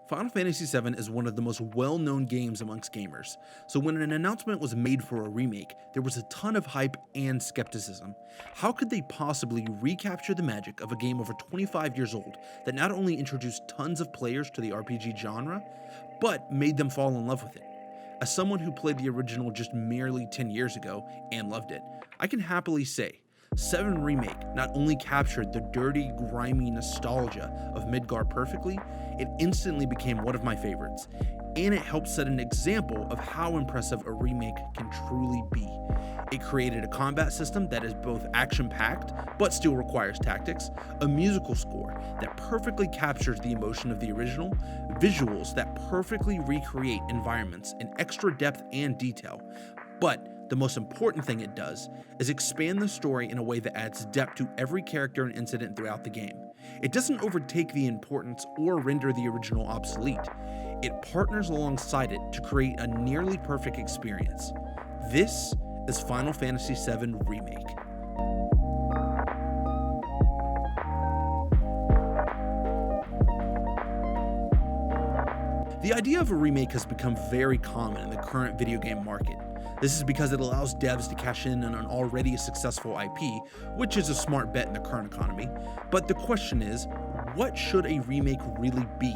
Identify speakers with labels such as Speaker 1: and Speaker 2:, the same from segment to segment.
Speaker 1: Final Fantasy VII is one of the most well-known games amongst gamers, so when an announcement was made for a remake, there was a ton of hype and skepticism. How could they possibly recapture the magic of a game over 25 years old that not only introduced tons of players to the RPG genre, but made them fall in love with it? As someone who played the original just merely 10 years ago and loved it, I can happily say 7 Remake not only captured the dirty, grimy nostalgia of Midgar perfectly, it instantly became one of my favorites, and it helped set an example of how impressive a remake can truly be. It created a combat system that is both action-packed, but still requires tactics, a musical score that perfectly captures the emotion of the original, visuals that perfectly recreate environments in extra depth and detail, but the most important thing it does is expand the story in a way that adds depth to every character and incident throughout the game. It doesn't overtake the importance or render the original obsolete. It partners alongside it to create a nearly perfect experience. This is Final Fantasy VII Remake. The idea of a remake has become very common in the current video game market. This is because it allows devs to cash in on an already successful IP, which is a smart bet in the current economy. But the question is, what should a remake really be?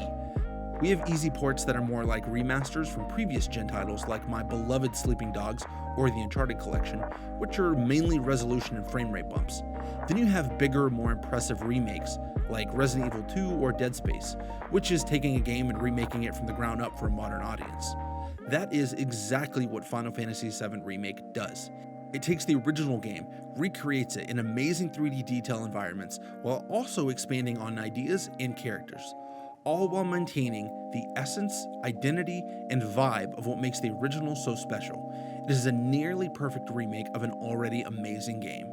Speaker 1: We have easy ports that are more like remasters from previous gen titles like my beloved Sleeping Dogs or the Uncharted collection, which are mainly resolution and frame rate bumps. Then you have bigger, more impressive remakes like Resident Evil 2 or Dead Space, which is taking a game and remaking it from the ground up for a modern audience. That is exactly what Final Fantasy VII Remake does. It takes the original game, recreates it in amazing 3D detail environments, while also expanding on ideas and characters, all while maintaining the essence, identity, and vibe of what makes the original so special. It is a nearly perfect remake of an already amazing game.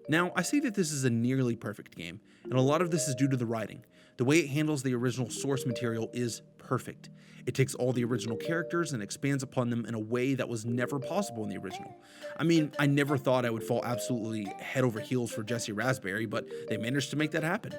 Speaker 1: Now, I say that this is a nearly perfect game, and a lot of this is due to the writing. The way it handles the original source material is perfect. It takes all the original characters and expands upon them in a way that was never possible in the original. I mean, I never thought I would fall absolutely head over heels for Jesse Raspberry, but they managed to make that happen.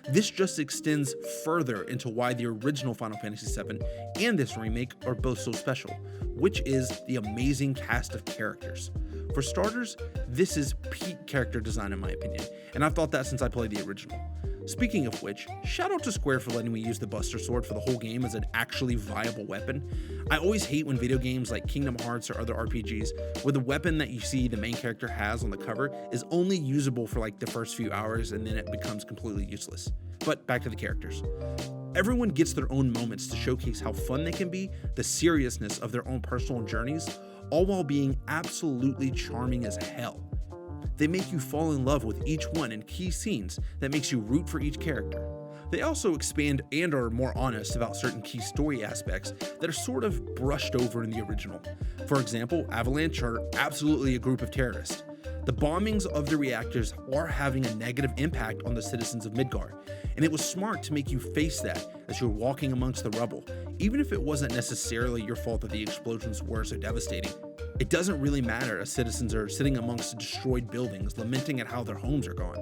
Speaker 1: This just extends further into why the original Final Fantasy VII and this remake are both so special, which is the amazing cast of characters. For starters, this is peak character design in my opinion, and I've thought that since I played the original. Speaking of which, shout out to Square for letting me use the Buster Sword for the whole game as an actually viable weapon. I always hate when video games like Kingdom Hearts or other RPGs, where the weapon that you see the main character has on the cover is only usable for like the first few hours and then it becomes completely useless. But back to the characters. Everyone gets their own moments to showcase how fun they can be, the seriousness of their own personal journeys, all while being absolutely charming as hell. They make you fall in love with each one in key scenes that makes you root for each character. They also expand and are more honest about certain key story aspects that are sort of brushed over in the original. For example, Avalanche are absolutely a group of terrorists. The bombings of the reactors are having a negative impact on the citizens of Midgar, and it was smart to make you face that as you're walking amongst the rubble, even if it wasn't necessarily your fault that the explosions were so devastating. It doesn't really matter as citizens are sitting amongst destroyed buildings, lamenting at how their homes are gone.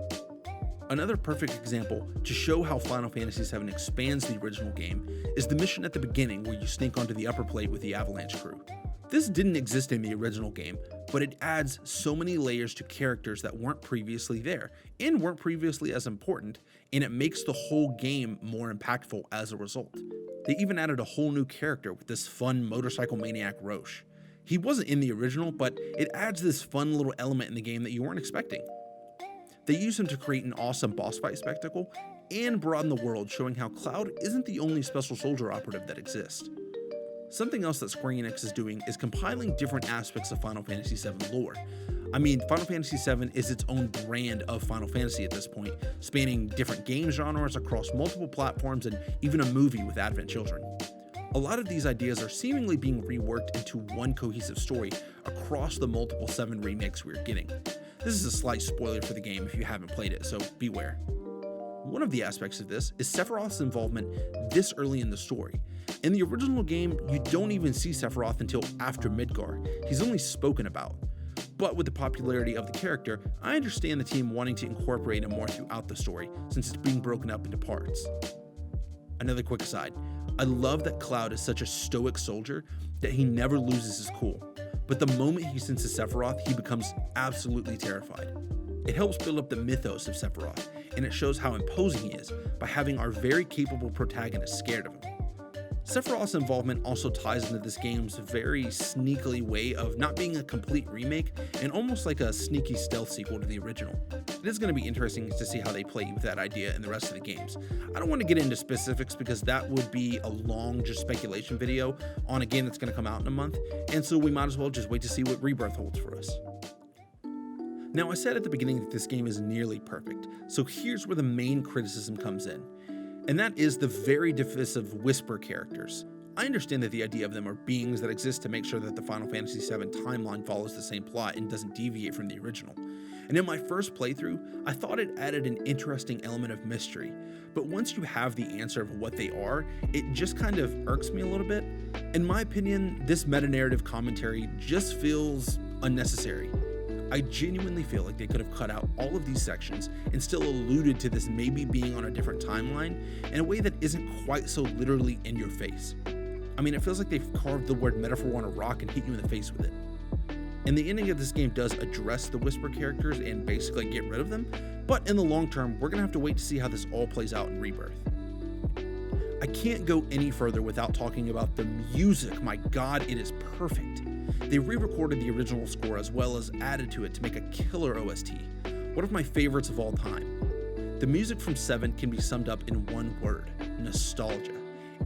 Speaker 1: Another perfect example to show how Final Fantasy VII expands the original game is the mission at the beginning where you sneak onto the upper plate with the Avalanche crew. This didn't exist in the original game, but it adds so many layers to characters that weren't previously there and weren't previously as important, and it makes the whole game more impactful as a result. They even added a whole new character with this fun motorcycle maniac Roche. He wasn't in the original, but it adds this fun little element in the game that you weren't expecting. They use him to create an awesome boss fight spectacle and broaden the world, showing how Cloud isn't the only special soldier operative that exists. Something else that Square Enix is doing is compiling different aspects of Final Fantasy VII lore. I mean, Final Fantasy VII is its own brand of Final Fantasy at this point, spanning different game genres across multiple platforms and even a movie with Advent Children. A lot of these ideas are seemingly being reworked into one cohesive story across the multiple 7 remakes we're getting. This is a slight spoiler for the game if you haven't played it, so beware. One of the aspects of this is Sephiroth's involvement this early in the story. In the original game, you don't even see Sephiroth until after Midgar. He's only spoken about. But with the popularity of the character, I understand the team wanting to incorporate him more throughout the story, since it's being broken up into parts. Another quick aside, I love that Cloud is such a stoic soldier that he never loses his cool, but the moment he senses Sephiroth, he becomes absolutely terrified. It helps build up the mythos of Sephiroth, and it shows how imposing he is by having our very capable protagonist scared of him. Sephiroth's involvement also ties into this game's very sneakily way of not being a complete remake and almost like a sneaky stealth sequel to the original. It is going to be interesting to see how they play with that idea in the rest of the games. I don't want to get into specifics because that would be a long just speculation video on a game that's going to come out in a month, and so we might as well just wait to see what Rebirth holds for us. Now, I said at the beginning that this game is nearly perfect, so here's where the main criticism comes in. And that is the very divisive Whisper characters. I understand that the idea of them are beings that exist to make sure that the Final Fantasy VII timeline follows the same plot and doesn't deviate from the original. And in my first playthrough, I thought it added an interesting element of mystery, but once you have the answer of what they are, it just kind of irks me a little bit. In my opinion, this meta-narrative commentary just feels unnecessary. I genuinely feel like they could have cut out all of these sections and still alluded to this maybe being on a different timeline in a way that isn't quite so literally in your face. I mean, it feels like they've carved the word metaphor on a rock and hit you in the face with it. And the ending of this game does address the Whisper characters and basically get rid of them, but in the long term, we're gonna have to wait to see how this all plays out in Rebirth. I can't go any further without talking about the music. My God, it is perfect. They re-recorded the original score as well as added to it to make a killer OST, one of my favorites of all time. The music from 7 can be summed up in one word: nostalgia.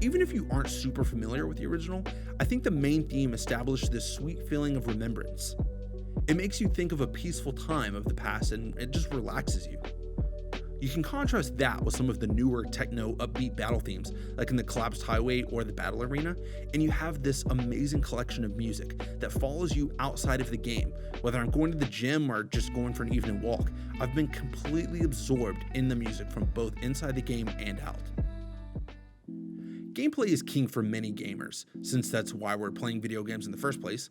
Speaker 1: Even if you aren't super familiar with the original, I think the main theme established this sweet feeling of remembrance. It makes you think of a peaceful time of the past and it just relaxes you. You can contrast that with some of the newer techno upbeat battle themes like in the Collapsed Highway or the Battle Arena, and you have this amazing collection of music that follows you outside of the game. Whether I'm going to the gym or just going for an evening walk, I've been completely absorbed in the music from both inside the game and out. Gameplay is king for many gamers, since that's why we're playing video games in the first place.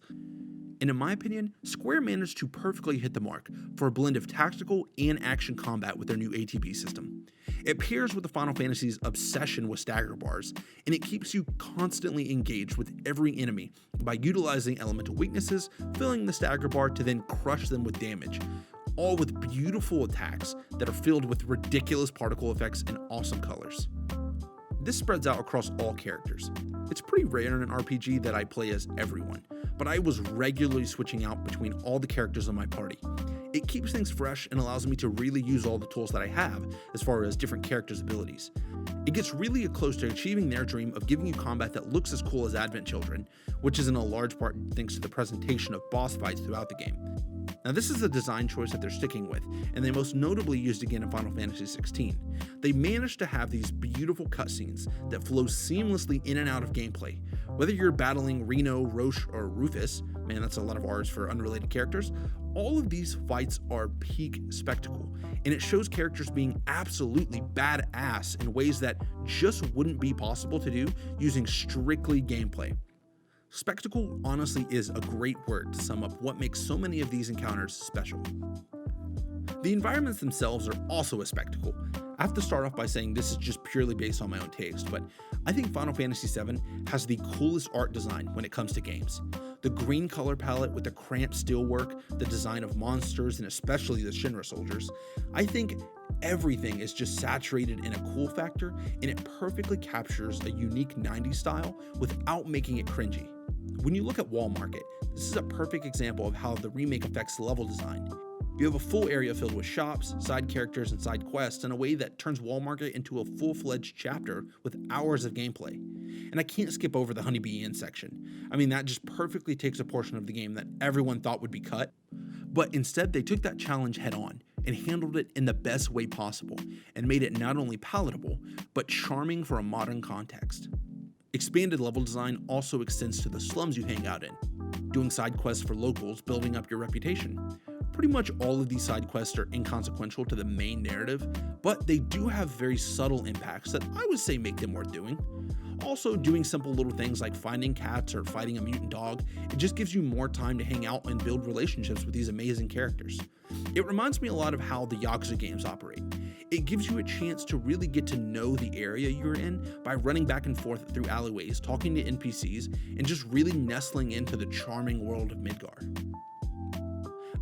Speaker 1: And in my opinion, Square managed to perfectly hit the mark for a blend of tactical and action combat with their new ATB system. It pairs with the Final Fantasy's obsession with stagger bars, and it keeps you constantly engaged with every enemy by utilizing elemental weaknesses, filling the stagger bar to then crush them with damage, all with beautiful attacks that are filled with ridiculous particle effects and awesome colors. This spreads out across all characters. It's pretty rare in an RPG that I play as everyone, but I was regularly switching out between all the characters in my party. It keeps things fresh and allows me to really use all the tools that I have as far as different characters' abilities. It gets really close to achieving their dream of giving you combat that looks as cool as Advent Children, which is in a large part thanks to the presentation of boss fights throughout the game. Now, this is a design choice that they're sticking with, and they most notably used again in Final Fantasy XVI. They managed to have these beautiful cutscenes that flow seamlessly in and out of gameplay. Whether you're battling Reno, Roche, or Rufus, man, that's a lot of R's for unrelated characters, all of these fights are peak spectacle, and it shows characters being absolutely badass in ways that just wouldn't be possible to do using strictly gameplay. Spectacle honestly is a great word to sum up what makes so many of these encounters special. The environments themselves are also a spectacle. I have to start off by saying this is just purely based on my own taste, but I think Final Fantasy VII has the coolest art design when it comes to games. The green color palette with the cramped steelwork, the design of monsters, and especially the Shinra soldiers. I think everything is just saturated in a cool factor, and it perfectly captures a unique 90s style without making it cringy. When you look at Wall Market, this is a perfect example of how the remake affects level design. You have a full area filled with shops, side characters, and side quests in a way that turns Wall Market into a full-fledged chapter with hours of gameplay. And I can't skip over the Honeybee Inn section. I mean, that just perfectly takes a portion of the game that everyone thought would be cut, but instead they took that challenge head on and handled it in the best way possible and made it not only palatable, but charming for a modern context. Expanded level design also extends to the slums you hang out in, doing side quests for locals, building up your reputation. Pretty much all of these side quests are inconsequential to the main narrative, but they do have very subtle impacts that I would say make them worth doing. Also, doing simple little things like finding cats or fighting a mutant dog, it just gives you more time to hang out and build relationships with these amazing characters. It reminds me a lot of how the Yakuza games operate. It gives you a chance to really get to know the area you're in by running back and forth through alleyways, talking to NPCs, and just really nestling into the charming world of Midgar.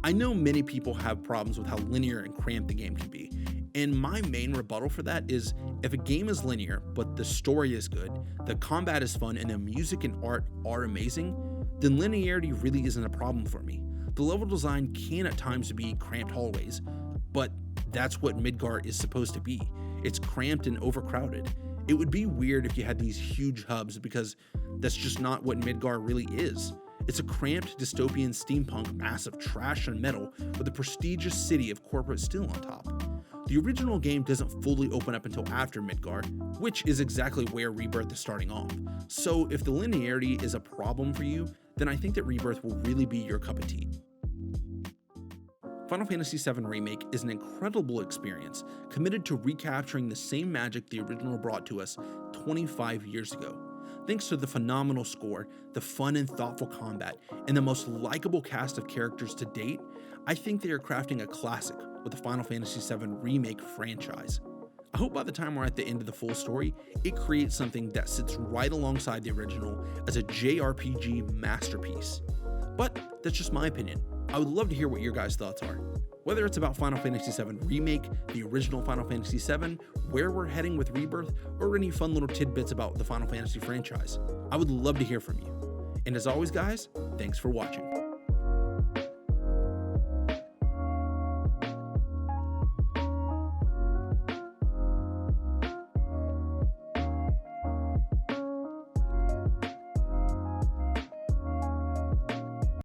Speaker 1: I know many people have problems with how linear and cramped the game can be, and my main rebuttal for that is if a game is linear, but the story is good, the combat is fun, and the music and art are amazing, then linearity really isn't a problem for me. The level design can at times be cramped hallways, but that's what Midgar is supposed to be. It's cramped and overcrowded. It would be weird if you had these huge hubs because that's just not what Midgar really is. It's a cramped dystopian steampunk mass of trash and metal with a prestigious city of corporate steel on top. The original game doesn't fully open up until after Midgar, which is exactly where Rebirth is starting off. So if the linearity is a problem for you, then I think that Rebirth will really be your cup of tea. Final Fantasy VII Remake is an incredible experience, committed to recapturing the same magic the original brought to us 25 years ago. Thanks to the phenomenal score, the fun and thoughtful combat, and the most likable cast of characters to date, I think they are crafting a classic with the Final Fantasy VII Remake franchise. I hope by the time we're at the end of the full story, it creates something that sits right alongside the original as a JRPG masterpiece. But that's just my opinion. I would love to hear what your guys' thoughts are. Whether it's about Final Fantasy VII Remake, the original Final Fantasy VII, where we're heading with Rebirth, or any fun little tidbits about the Final Fantasy franchise. I would love to hear from you. And as always, guys, thanks for watching.